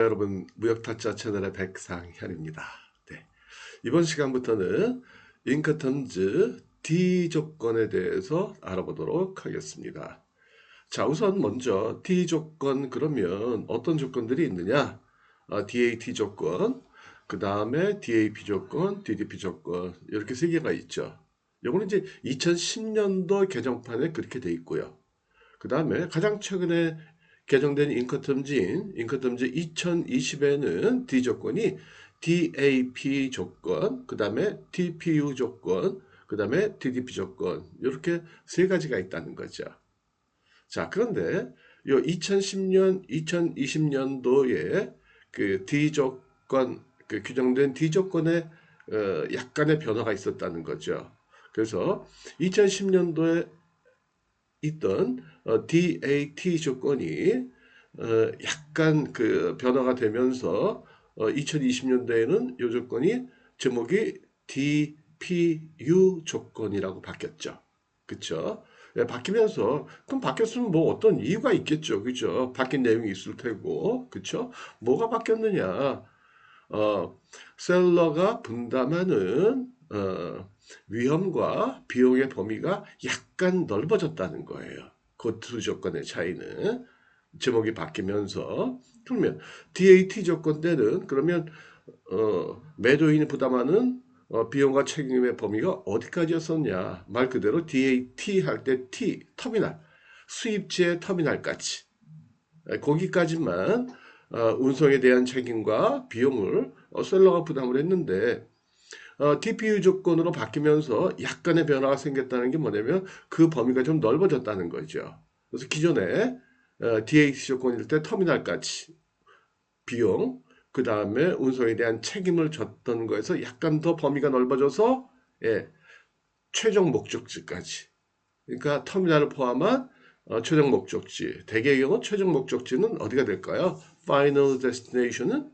여러분, 무역타짜 채널의 백상현입니다. 네, 이번 시간부터는 인커텀즈 D 조건에 대해서 알아보도록 하겠습니다. 자, 우선 먼저 D 조건 그러면 어떤 조건들이 있느냐? DAT 조건, 그 다음에 DAP 조건, DDP 조건 이렇게 세 개가 있죠. 요거는 이제 2010년도 개정판에 그렇게 돼 있고요. 그 다음에 가장 최근에 개정된 인커텀즈 2020에는 D 조건이 DAP 조건, 그 다음에 TPU 조건, 그 다음에 DDP 조건 이렇게 세 가지가 있다는 거죠. 자, 그런데 요 2010년, 2020년도에 그 D 조건, 그 규정된 D 조건에 약간의 변화가 있었다는 거죠. 그래서 2010년도에 있던 DAT 조건이 약간 그 변화가 되면서 2020년도에는 이 조건이 제목이 DPU 조건이라고 바뀌었죠. 그쵸? 예, 바뀌면서 그럼 바뀌었으면 뭐 어떤 이유가 있겠죠. 그죠? 바뀐 내용이 있을 테고. 그쵸? 뭐가 바뀌었느냐? 셀러가 분담하는 위험과 비용의 범위가 약간 넓어졌다는 거예요. 그 두 조건의 차이는 제목이 바뀌면서 그러면 DAT 조건 때는 그러면 매도인이 부담하는 비용과 책임의 범위가 어디까지였었냐 말 그대로 DAT 할 때 T 터미널 수입지의 터미널까지 거기까지만 운송에 대한 책임과 비용을 셀러가 부담을 했는데 TPU 조건으로 바뀌면서 약간의 변화가 생겼다는 게 뭐냐면 그 범위가 좀 넓어졌다는 거죠. 그래서 기존에 DAT 조건일 때 터미널까지 비용, 그 다음에 운송에 대한 책임을 졌던 거에서 약간 더 범위가 넓어져서 예, 최종 목적지까지. 그러니까 터미널을 포함한 최종 목적지. 대개의 경우 최종 목적지는 어디가 될까요? Final destination은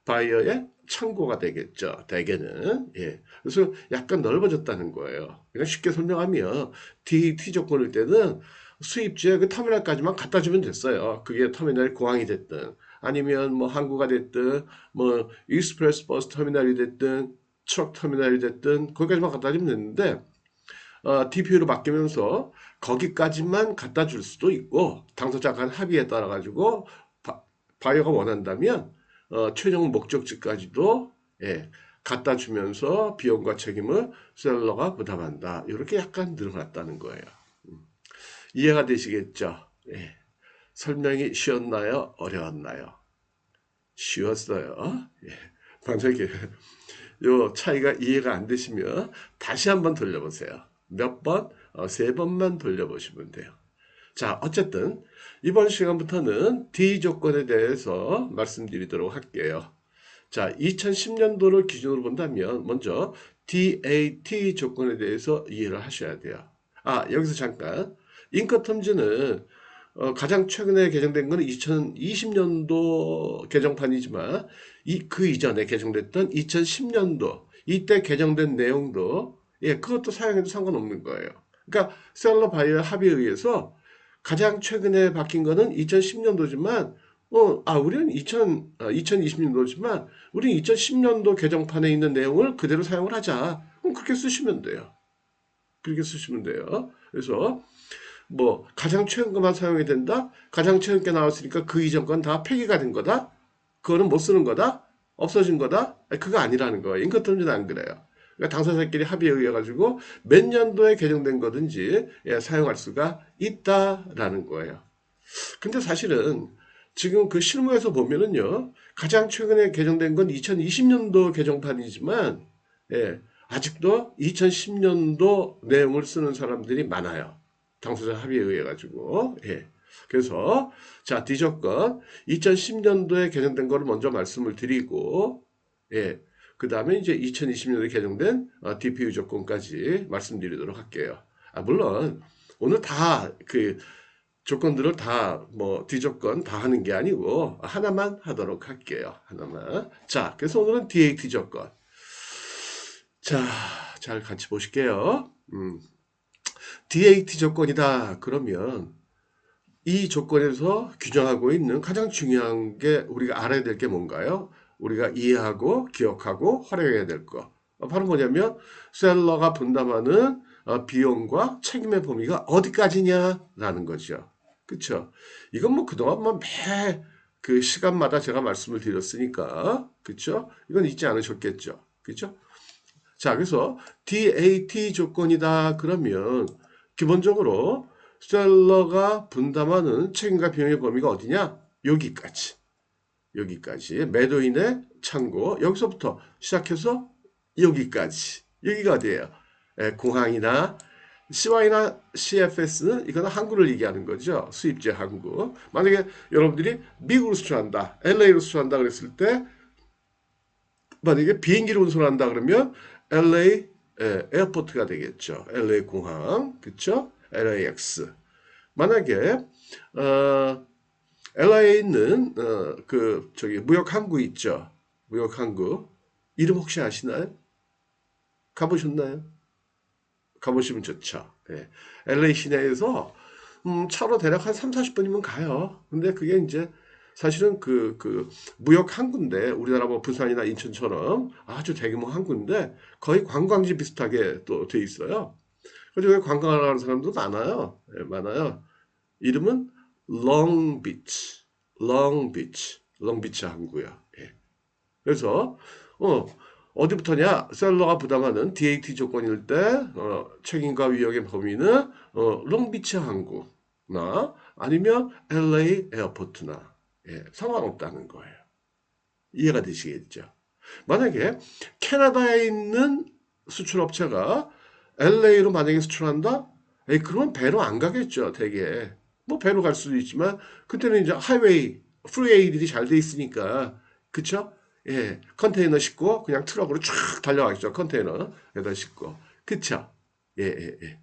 바이어의 창고가 되겠죠. 대개는. 예. 그래서 약간 넓어졌다는 거예요. 그냥 쉽게 설명하면 DT 조건일 때는 수입지에 그 터미널까지만 갖다 주면 됐어요. 그게 터미널 공항이 됐든 아니면 뭐 항구가 됐든 뭐 익스프레스 버스 터미널이 됐든 트럭 터미널이 됐든 거기까지만 갖다 주면 됐는데 DPU로 바뀌면서 거기까지만 갖다 줄 수도 있고 당사자 간 합의에 따라 가지고 바이어가 원한다면 최종 목적지까지도 예, 갖다 주면서 비용과 책임을 셀러가 부담한다. 이렇게 약간 늘어났다는 거예요. 이해가 되시겠죠? 예. 설명이 쉬웠나요? 어려웠나요? 쉬웠어요. 예. 만약에 요 차이가 이해가 안 되시면 다시 한번 돌려보세요. 몇 번? 세 번만 돌려보시면 돼요. 자, 어쨌든 이번 시간부터는 D 조건에 대해서 말씀드리도록 할게요. 자, 2010년도를 기준으로 본다면 먼저 DAT 조건에 대해서 이해를 하셔야 돼요. 여기서 잠깐 인커텀즈는 가장 최근에 개정된 것은 2020년도 개정판이지만 그 이전에 개정됐던 2010년도 이때 개정된 내용도 그것도 사용해도 상관없는 거예요. 그러니까 셀러 바이어 합의에 의해서 가장 최근에 바뀐 거는 2010년도지만 우리는 2020년도지만 우리는 2010년도 개정판에 있는 내용을 그대로 사용을 하자. 그럼 그렇게 쓰시면 돼요. 그렇게 쓰시면 돼요. 그래서 뭐 가장 최근 것만 사용이 된다? 가장 최근 게 나왔으니까 그 이전 건 다 폐기가 된 거다? 그거는 못 쓰는 거다? 없어진 거다? 그거 아니라는 거예요. 인커텀즈는 안 그래요. 그러니까 당사자끼리 합의에 의해 가지고 몇 년도에 개정된 거든지 사용할 수가 있다라는 거예요. 근데 사실은 지금 그 실무에서 보면은요, 가장 최근에 개정된 건 2020년도 개정판이지만, 아직도 2010년도 내용을 쓰는 사람들이 많아요. 당사자 합의에 의해 가지고, 그래서, 자, D조건, 2010년도에 개정된 거를 먼저 말씀을 드리고, 그 다음에 이제 2020년도에 개정된 DPU 조건까지 말씀드리도록 할게요. 물론, 오늘 조건들을 다 뭐 D조건 다 하는 게 아니고 하나만 하도록 할게요. 하나만. 자, 그래서 오늘은 DAT 조건. 자, 잘 같이 보실게요. DAT 조건이다. 그러면 이 조건에서 규정하고 있는 가장 중요한 게 우리가 알아야 될 게 뭔가요? 우리가 이해하고 기억하고 활용해야 될 거. 바로 뭐냐면 셀러가 분담하는 비용과 책임의 범위가 어디까지냐라는 거죠. 그쵸? 이건 뭐 그동안 뭐 매 그 시간마다 제가 말씀을 드렸으니까. 그쵸? 이건 잊지 않으셨겠죠. 그쵸? 자, 그래서 DAT 조건이다 그러면 기본적으로 셀러가 분담하는 책임과 비용의 범위가 어디냐? 여기까지. 여기까지. 매도인의 창고. 여기서부터 시작해서 여기까지. 여기가 어디예요? 공항이나 CY나 CFS는 이거는 항구를 얘기하는 거죠. 수입지 항구. 만약에 여러분들이 미국으로 수출한다, LA로 수출한다 그랬을 때 만약에 비행기를 운송한다 그러면 LA 에어포트가 되겠죠. LA 공항, 그쵸? LAX. 만약에 LA에 있는 그 저기 무역 항구 있죠. 무역 항구 이름 혹시 아시나요? 가보셨나요? 가보시면 좋죠. 예. LA 시내에서 차로 대략 한 3, 40분이면 가요. 근데 그게 이제 사실은 그 무역 항구인데 우리나라 뭐 부산이나 인천처럼 아주 대규모 항구인데 거의 관광지 비슷하게 또 돼 있어요. 그래서 여기 관광을 하는 사람도 많아요. 예, 많아요. 이름은 롱비치, 롱비치 항구야. 예. 그래서 어디부터냐? 셀러가 부담하는 DAT 조건일 때 책임과 위험의 범위는 롱비치 항구나 아니면 LA 에어포트나 상관없다는 거예요. 이해가 되시겠죠? 만약에 캐나다에 있는 수출업체가 LA로 만약에 수출한다? 그러면 배로 안 가겠죠, 되게. 뭐 배로 갈 수도 있지만 그때는 이제 하이웨이, 프리웨이들이 잘 돼 있으니까 그쵸? 예, 컨테이너 싣고 그냥 트럭으로 쫙 달려가겠죠, 컨테이너에다 싣고. 그쵸? 예, 예, 예.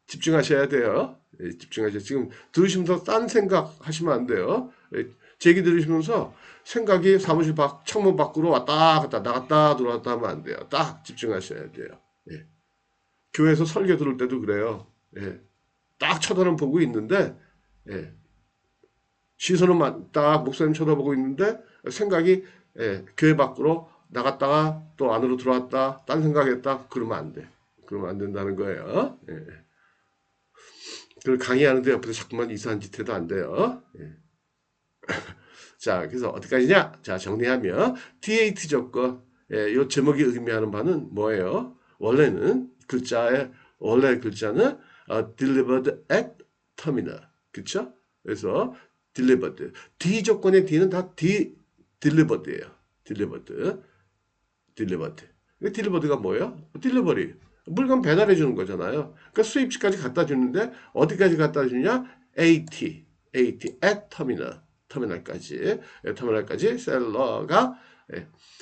집중하셔야 돼요. 예, 집중하셔야 지금 들으시면서 딴 생각 하시면 안 돼요. 예, 제 얘기 들으시면서 생각이 사무실 밖 창문 밖으로 왔다 갔다 나갔다 들어왔다 하면 안 돼요. 딱 집중하셔야 돼요. 예. 교회에서 설교 들을 때도 그래요. 예. 딱 쳐다는 보고 있는데 예. 시선은 딱 목사님 쳐다보고 있는데 생각이 교회 밖으로 나갔다가 또 안으로 들어왔다 딴 생각했다 그러면 안 돼. 그러면 안 된다는 거예요. 예. 그걸 강의하는데 옆에서 자꾸만 이상한 짓 해도 안 돼요. 예. 자, 그래서 어디까지냐? 자, 정리하면 DAT 조건. 이 제목이 의미하는 바는 뭐예요? 원래는 글자의 원래 글자는 delivered at terminal. 그쵸? 그래서 delivered. D 조건의 D는 다 delivered예요. delivered. delivered. delivered가 뭐예요? delivery. 물건 배달해 주는 거잖아요. 그러니까 수입지까지 갖다 주는데 어디까지 갖다 주냐? at terminal. 터미널까지 셀러가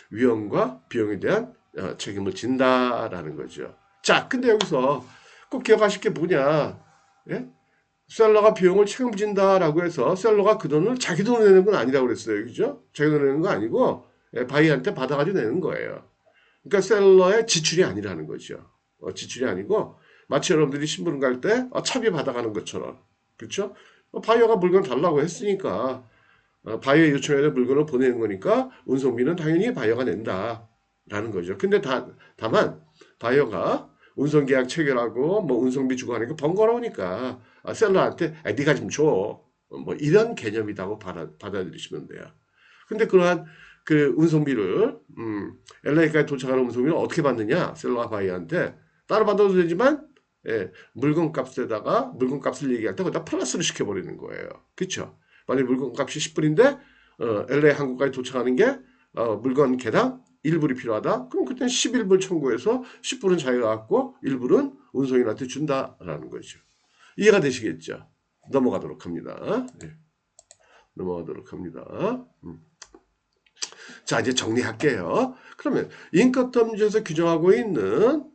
위험과 비용에 대한 책임을 진다라는 거죠. 자, 근데 여기서 꼭 기억하실 게 뭐냐? 예? 셀러가 비용을 책임진다라고 해서 셀러가 그 돈을 자기 돈으로 내는 건 아니라고 그랬어요. 그죠? 자기 돈으로 내는 거 아니고 바이한테 받아가지고 내는 거예요. 그러니까 셀러의 지출이 아니라는 거죠. 지출이 아니고 마치 여러분들이 심부름 갈 때 차비 받아가는 것처럼. 그렇죠? 바이어가 물건 달라고 했으니까 바이어 요청해서 물건을 보내는 거니까 운송비는 당연히 바이어가 낸다라는 거죠. 근데 다만 바이어가 운송계약 체결하고 뭐 운송비 주고 하니까 번거로우니까 셀러한테 네가 좀 줘. 뭐 이런 개념이라고 받아들이시면 돼요. 근데 그러한 그 운송비를 LA까지 도착하는 운송비를 어떻게 받느냐? 셀러가 바이어한테 따로 받아도 되지만 물건값에다가 물건값을 얘기할 때 거기다 플러스를 시켜버리는 거예요. 그렇죠? 만약 물건값이 10불인데 LA 항구까지 도착하는 게 물건 개당 1불이 필요하다. 그럼 그때는 11불 청구해서 10불은 자기가 갖고 1불은 운송인한테 준다라는 거죠. 이해가 되시겠죠? 넘어가도록 합니다. 네. 넘어가도록 합니다. 자, 이제 정리할게요. 그러면 인커텀즈에서 규정하고 있는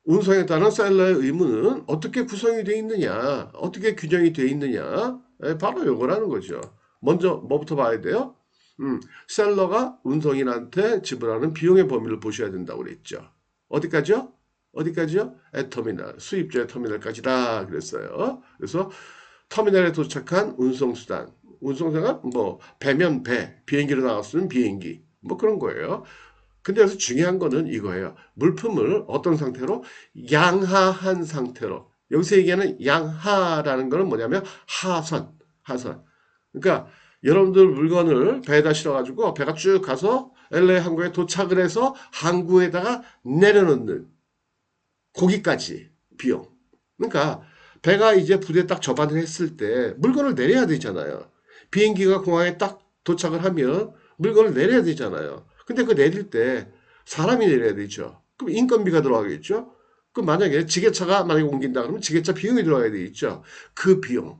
운송에 따른 셀러의 의무는 어떻게 구성이 되어 있느냐, 어떻게 규정이 되어 있느냐, 바로 요거라는 거죠. 먼저 뭐부터 봐야 돼요? 셀러가 운송인한테 지불하는 비용의 범위를 보셔야 된다고 그랬죠. 어디까지요? 어디까지요? 터미널, 수입자의 터미널까지다 그랬어요. 그래서 터미널에 도착한 운송수단. 운송수단은 뭐 배면 배, 비행기로 나왔으면 비행기. 뭐 그런 거예요. 근데 여기서 중요한 거는 이거예요. 물품을 어떤 상태로? 양하한 상태로. 여기서 얘기하는 양하라는 거는 뭐냐면 하선, 하선. 그러니까 여러분들 물건을 배에다 실어가지고 배가 쭉 가서 LA 항구에 도착을 해서 항구에다가 내려놓는 거기까지 비용. 그러니까 배가 이제 부대에 딱 접안을 했을 때 물건을 내려야 되잖아요. 비행기가 공항에 딱 도착을 하면 물건을 내려야 되잖아요. 근데 그 내릴 때 사람이 내려야 되죠. 그럼 인건비가 들어가겠죠. 그럼 만약에 지게차가 만약에 옮긴다 그러면 지게차 비용이 들어가야 되겠죠. 그 비용.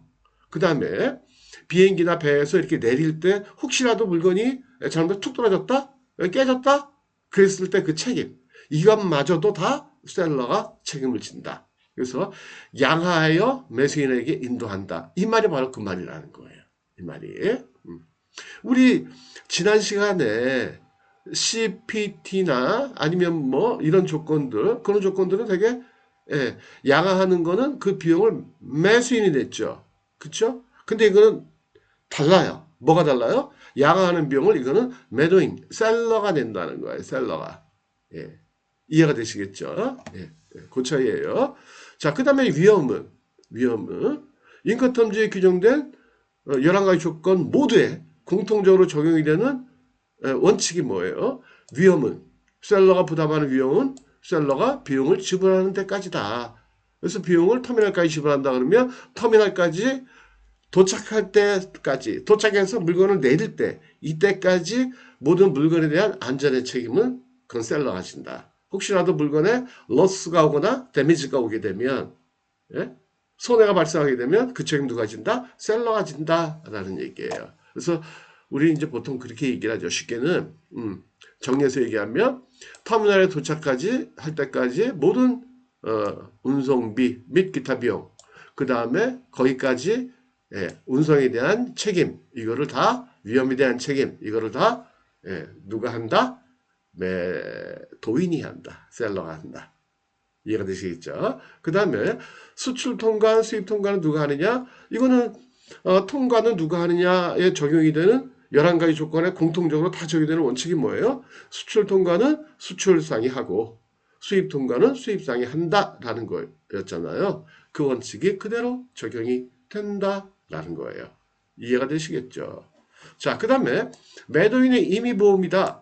그 다음에 비행기나 배에서 이렇게 내릴 때 혹시라도 물건이 잘못 툭 떨어졌다? 깨졌다? 그랬을 때 그 책임. 이것마저도 다 셀러가 책임을 진다. 그래서 양하하여 매수인에게 인도한다. 이 말이 바로 그 말이라는 거예요. 이 말이. 우리 지난 시간에 CPT나 아니면 뭐 이런 조건들, 그런 조건들은 되게 양하하는 거는 그 비용을 매수인이 냈죠. 그쵸? 근데 이거는 달라요. 뭐가 달라요? 양하하는 비용을 이거는 매도인, 셀러가 낸다는 거예요. 셀러가. 예. 이해가 되시겠죠? 예. 그 차이예요. 자, 그 다음에 위험은 인커텀즈에 규정된 11가지 조건 모두에 공통적으로 적용이 되는 원칙이 뭐예요? 위험은 셀러가 부담하는 위험은 셀러가 비용을 지불하는 데까지다. 그래서 비용을 터미널까지 지불한다 그러면 터미널까지 도착할 때까지 도착해서 물건을 내릴 때 이때까지 모든 물건에 대한 안전의 책임은 그건 셀러가 진다. 혹시라도 물건에 로스가 오거나 데미지가 오게 되면 손해가 발생하게 되면 그 책임 누가 진다? 셀러가 진다라는 얘기예요. 그래서 우리 이제 보통 그렇게 얘기를 하죠. 쉽게는 정리해서 얘기하면 터미널에 도착까지 할 때까지 모든 운송비 및 기타 비용, 그 다음에 거기까지 운송에 대한 책임, 이거를 다 위험에 대한 책임, 이거를 다 누가 한다? 도인이 한다. 셀러가 한다. 이해가 되시겠죠? 그 다음에 수출 통관, 수입 통관은 누가 하느냐? 이거는 통관은 누가 하느냐에 적용이 되는 11가지 조건에 공통적으로 다 적용되는 원칙이 뭐예요? 수출 통관은 수출상이 하고 수입 통관은 수입상이 한다라는 거였잖아요. 그 원칙이 그대로 적용이 된다라는 거예요. 이해가 되시겠죠? 자, 그 다음에 매도인의 임의보험이다.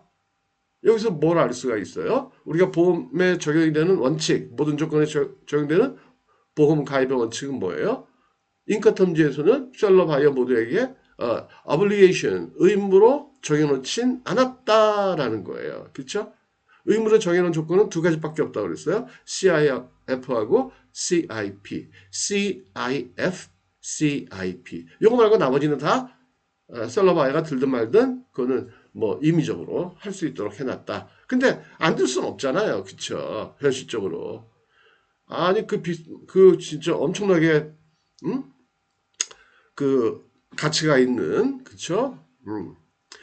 여기서 뭘 알 수가 있어요? 우리가 보험에 적용이 되는 원칙, 모든 조건에 적용되는 보험 가입의 원칙은 뭐예요? 인커텀즈에서는 셀러 바이어 모두에게 obligation, 의무로 정해놓진 않았다라는 거예요. 그렇죠? 의무로 정해놓은 조건은 2가지밖에 없다고 그랬어요. CIF하고 CIP. CIF, CIP. 이거 말고 나머지는 다 셀러 바이어가 들든 말든 그거는 뭐 임의적으로 할 수 있도록 해놨다. 근데 안 들 수는 없잖아요. 그쵸? 현실적으로. 아니 그 진짜 엄청나게 그 가치가 있는 그쵸?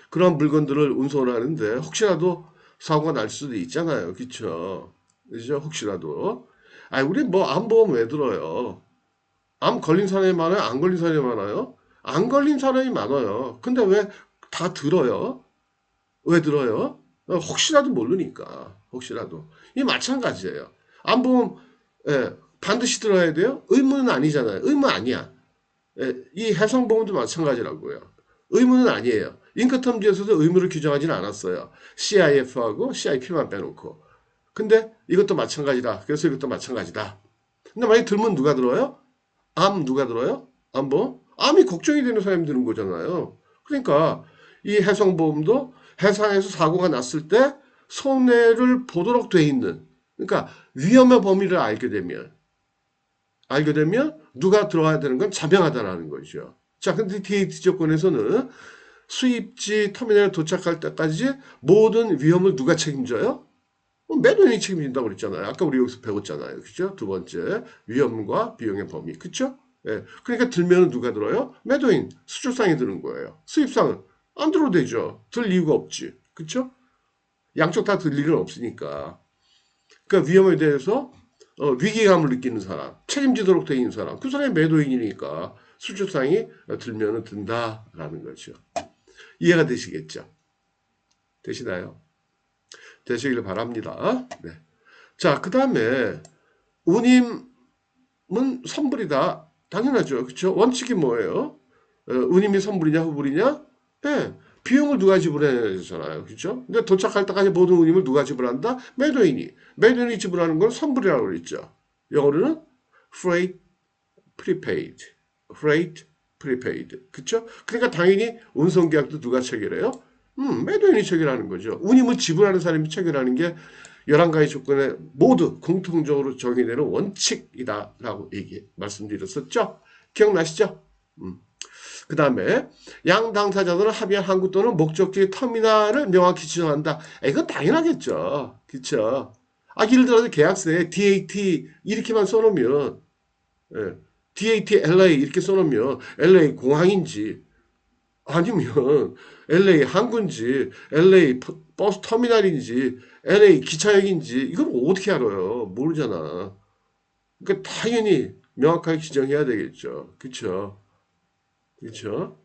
그런 물건들을 운송을 하는데 혹시라도 사고가 날 수도 있잖아요. 그쵸? 그죠? 혹시라도. 아, 우리 뭐 암보험 왜 들어요? 암 걸린 사람이 많아요? 안 걸린 사람이 많아요? 안 걸린 사람이 많아요. 근데 왜 다 들어요? 왜 들어요? 혹시라도 모르니까. 혹시라도. 이 마찬가지예요. 암보험 반드시 들어야 돼요? 의무는 아니잖아요. 의무 아니야. 이 해상보험도 마찬가지라고요. 의무는 아니에요. 인커텀즈에서도 의무를 규정하지는 않았어요. CIF하고 CIP만 빼놓고. 근데 이것도 마찬가지다. 그래서 이것도 마찬가지다. 근데 만약에 들면 누가 들어요? 암 누가 들어요? 암보험? 암이 걱정이 되는 사람이 드는 거잖아요. 그러니까 이 해상보험도 해상에서 사고가 났을 때 손해를 보도록 돼 있는, 그러니까 위험의 범위를 알게 되면 누가 들어가야 되는 건 자명하다라는 거죠. 자, 근데 DAT 조건에서는 수입지 터미널에 도착할 때까지 모든 위험을 누가 책임져요? 매도인이 책임진다고 그랬잖아요. 아까 우리 여기서 배웠잖아요. 그죠? 두 번째, 위험과 비용의 범위. 그쵸? 예. 그러니까 들면 누가 들어요? 매도인, 수출상이 드는 거예요. 수입상은 안 들어도 되죠. 들 이유가 없지. 그쵸? 양쪽 다 들 일은 없으니까. 그러니까 위험에 대해서 위기감을 느끼는 사람, 책임지도록 돼 있는 사람, 그 사람이 매도인이니까 수주상이 들면은 든다라는 거죠. 이해가 되시겠죠? 되시나요? 되시길 바랍니다. 네. 자, 그 다음에 운임은 선불이다. 당연하죠. 그렇죠? 원칙이 뭐예요? 운임이 선불이냐 후불이냐? 네. 비용을 누가 지불해야 되잖아요. 그렇죠? 근데 도착할 때까지 모든 운임을 누가 지불한다? 매도인이. 매도인이 지불하는 건 선불이라고 그랬죠. 영어로는 freight prepaid. freight prepaid. 그렇죠? 그러니까 당연히 운송계약도 누가 체결해요? 매도인이 체결하는 거죠. 운임을 지불하는 사람이 체결하는 게 11가지 조건에 모두 공통적으로 적용되는 원칙이다라고 말씀드렸었죠. 기억나시죠? 그 다음에 양 당사자들은 합의한 항구 또는 목적지 터미널을 명확히 지정한다. 이건 당연하겠죠. 그렇죠? 예를 들어서 계약서에 DAT 이렇게만 써놓으면 DAT LA 이렇게 써놓으면 LA 공항인지 아니면 LA 항구인지 LA 버스 터미널인지 LA 기차역인지 이걸 어떻게 알아요? 모르잖아. 그러니까 당연히 명확하게 지정해야 되겠죠. 그렇죠? 그렇죠?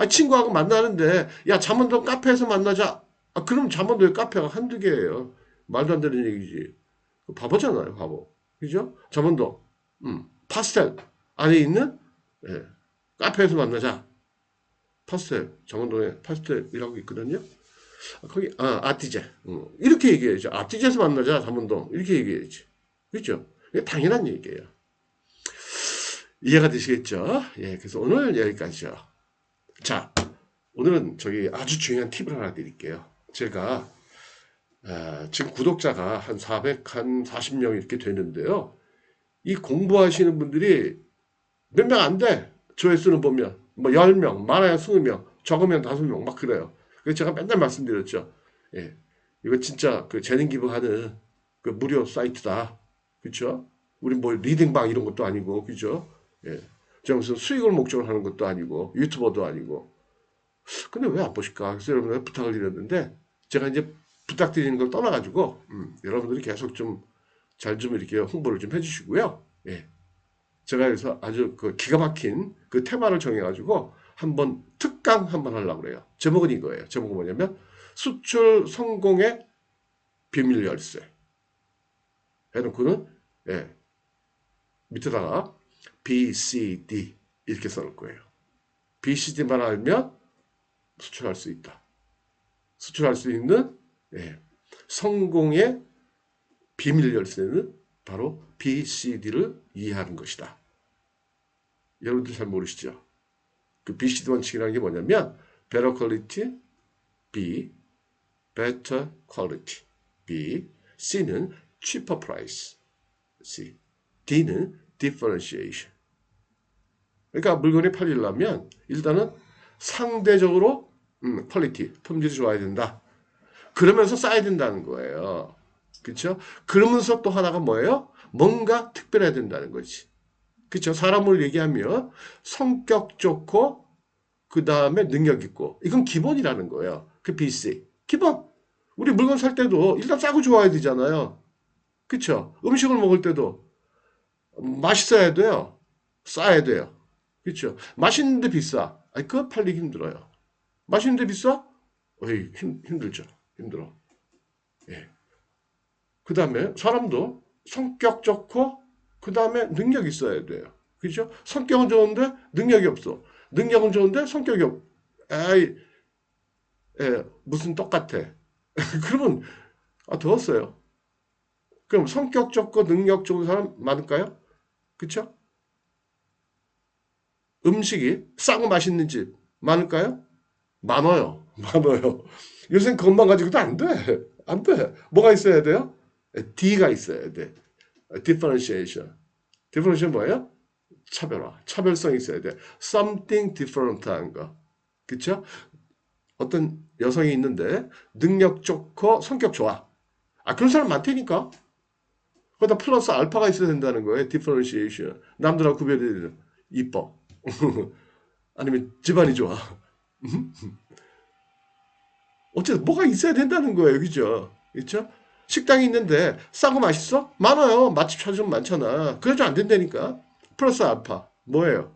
친구하고 만나는데 야 잠원동 카페에서 만나자. 그럼 잠원동에 카페가 한두 개예요. 말도 안 되는 얘기지. 바보잖아요, 바보. 그죠? 잠원동 파스텔 안에 있는 카페에서 만나자. 파스텔 잠원동에 파스텔이라고 있거든요. 거기 아티제 이렇게 얘기해야죠. 아티제에서 만나자 잠원동 이렇게 얘기해야지. 그렇죠? 이게 당연한 얘기예요. 이해가 되시겠죠? 예, 그래서 오늘 여기까지요. 자, 오늘은 저기 아주 중요한 팁을 하나 드릴게요. 제가 지금 구독자가 한 440명 이렇게 되는데요. 이 공부하시는 분들이 몇 명 안 돼. 조회수는 보면 뭐 10명, 많아야 20명, 적으면 5명 막 그래요. 그래서 제가 맨날 말씀드렸죠. 예, 이거 진짜 그 재능 기부하는 그 무료 사이트다. 그렇죠? 우리 뭐 리딩방 이런 것도 아니고, 그죠? 예. 제가 무슨 수익을 목적으로 하는 것도 아니고, 유튜버도 아니고. 근데 왜 안 보실까? 그래서 여러분들 부탁을 드렸는데, 제가 이제 부탁드리는 걸 떠나가지고, 여러분들이 계속 좀 잘 좀 이렇게 홍보를 좀 해주시고요. 예. 제가 그래서 아주 그 기가 막힌 그 테마를 정해가지고 한번 특강 한번 하려고 그래요. 제목은 이거예요. 제목은 뭐냐면, 수출 성공의 비밀 열쇠. 해놓고는, 예. 밑에다가 BCD 이렇게 써놓을 거예요. BCD만 알면 수출할 수 있다. 수출할 수 있는 성공의 비밀 열쇠는 바로 BCD를 이해하는 것이다. 여러분들 잘 모르시죠? 그 BCD 원칙이라는 게 뭐냐면 Better Quality, B, Better Quality, B, C는 Cheaper Price, C, D는 Differentiation. 그러니까 물건이 팔리려면 일단은 상대적으로 퀄리티, 품질이 좋아야 된다. 그러면서 싸야 된다는 거예요. 그렇죠? 그러면서 또 하나가 뭐예요? 뭔가 특별해야 된다는 거지. 그렇죠? 사람을 얘기하면 성격 좋고 그 다음에 능력 있고 이건 기본이라는 거예요. 그 BC 기본. 우리 물건 살 때도 일단 싸고 좋아야 되잖아요. 그렇죠? 음식을 먹을 때도 맛있어야 돼요. 싸야 돼요. 그렇죠? 맛있는데 비싸. 그거 팔리기 힘들어요. 맛있는데 비싸? 어이, 힘들죠. 힘들어. 예. 그 다음에 사람도 성격 좋고 그 다음에 능력 있어야 돼요. 그죠? 성격은 좋은데 능력이 없어. 능력은 좋은데 성격이 없. 에이, 무슨 똑같아. 그러면 더웠어요. 그럼 성격 좋고 능력 좋은 사람 많을까요? 그쵸? 음식이 싸고 맛있는 집 많을까요? 많아요. 많아요. 요새는 그것만 가지고도 안 돼. 안 돼. 뭐가 있어야 돼요? D가 있어야 돼. Differentiation. Differentiation 뭐예요? 차별화. 차별성이 있어야 돼. Something different한 거. 그쵸? 어떤 여성이 있는데 능력 좋고 성격 좋아. 그런 사람 많다니까. 거기다 플러스 알파가 있어야 된다는 거예요. Differentiation. 남들하고 구별되는 이뻐. 아니면 집안이 좋아. 어쨌든 뭐가 있어야 된다는 거예요. 그죠? 그렇죠? 식당이 있는데 싸고 맛있어? 많아요. 맛집 찾으면 많잖아. 그래도 안 된다니까. 플러스 알파. 뭐예요?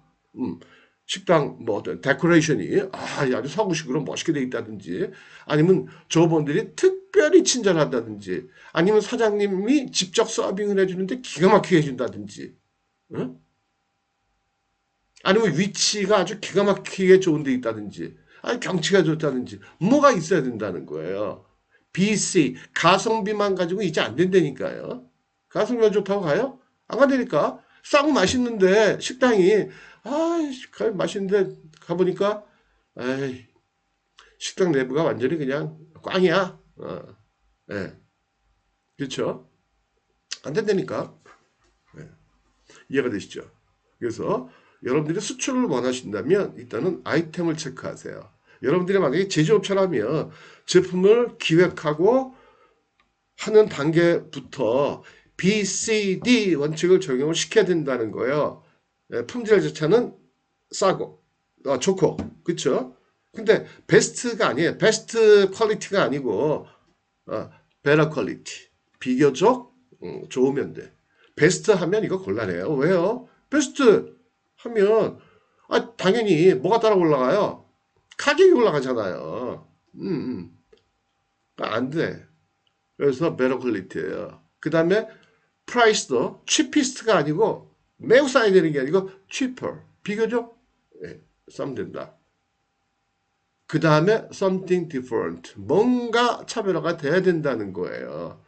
식당 뭐 어떤 데코레이션이 아주 서구식으로 멋있게 돼 있다든지 아니면 조업원들이 특별히 친절하다든지 아니면 사장님이 직접 서빙을 해주는데 기가 막히게 해준다든지 응? 아니면 위치가 아주 기가 막히게 좋은 데 있다든지 아니 경치가 좋다든지 뭐가 있어야 된다는 거예요. BC 가성비만 가지고 이제 안 된다니까요. 가성비가 좋다고 가요? 안 간다니까. 싸고 맛있는데 식당이 맛있는데 가보니까 에이, 식당 내부가 완전히 그냥 꽝이야. 예, 그렇죠? 안 된다니까. 예, 이해가 되시죠? 그래서 여러분들이 수출을 원하신다면 일단은 아이템을 체크하세요. 여러분들이 만약에 제조업체라면 제품을 기획하고 하는 단계부터 B, C, D 원칙을 적용을 시켜야 된다는 거예요. 품질 자체는 싸고 좋고 그렇죠? 근데 베스트가 아니에요. 베스트 퀄리티가 아니고 베러 퀄리티 비교적 좋으면 돼. 베스트 하면 이거 곤란해요. 왜요? 베스트 하면 당연히 뭐가 따라 올라가요? 가격이 올라가잖아요. 안 돼. 그래서 베러 퀄리티예요. 그 다음에 프라이스도 cheapest가 아니고 매우 싸야 되는 게 아니고 cheaper 비교적 싸면 된다. 그 다음에 something different 뭔가 차별화가 돼야 된다는 거예요.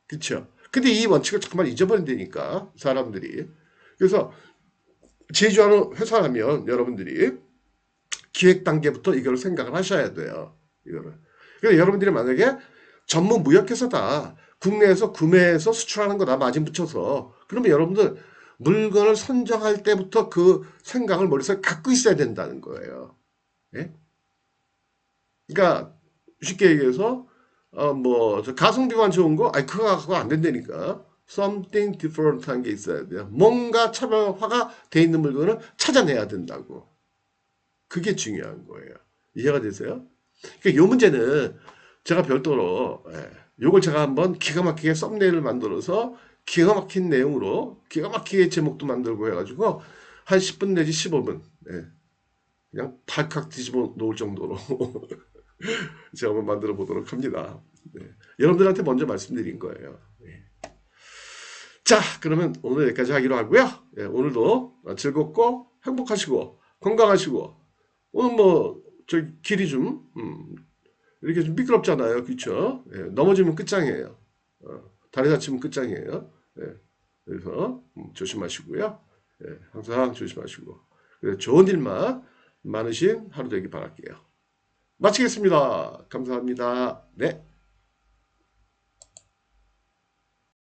그쵸? 근데 이 원칙을 잠깐만 잊어버린다니까 사람들이. 그래서 제조하는 회사라면 여러분들이 기획 단계부터 이걸 생각을 하셔야 돼요. 이거를. 그래서 여러분들이 만약에 전문 무역회사다. 국내에서 구매해서 수출하는 거다. 마진 붙여서. 그러면 여러분들 물건을 선정할 때부터 그 생각을 머릿속에 갖고 있어야 된다는 거예요. 예? 그러니까 쉽게 얘기해서 가성비만 좋은 거 그거 갖고 안 된다니까. something different 한 게 있어야 돼요. 뭔가 차별화가 돼 있는 물건을 찾아내야 된다고. 그게 중요한 거예요. 이해가 되세요? 그러니까 이 문제는 제가 별도로 요걸 제가 한번 기가 막히게 썸네일을 만들어서 기가 막힌 내용으로 기가 막히게 제목도 만들고 해가지고 한 10분 내지 15분 그냥 발칵 뒤집어 놓을 정도로 제가 한번 만들어 보도록 합니다. 여러분들한테 먼저 말씀드린 거예요. 자, 그러면 오늘 여기까지 하기로 하고요. 오늘도 즐겁고 행복하시고 건강하시고 오늘 저 길이 좀 이렇게 좀 미끄럽잖아요. 그렇죠? 넘어지면 끝장이에요. 다리 다치면 끝장이에요. 그래서 조심하시고요. 항상 조심하시고 좋은 일만 많으신 하루 되길 바랄게요. 마치겠습니다. 감사합니다. 네.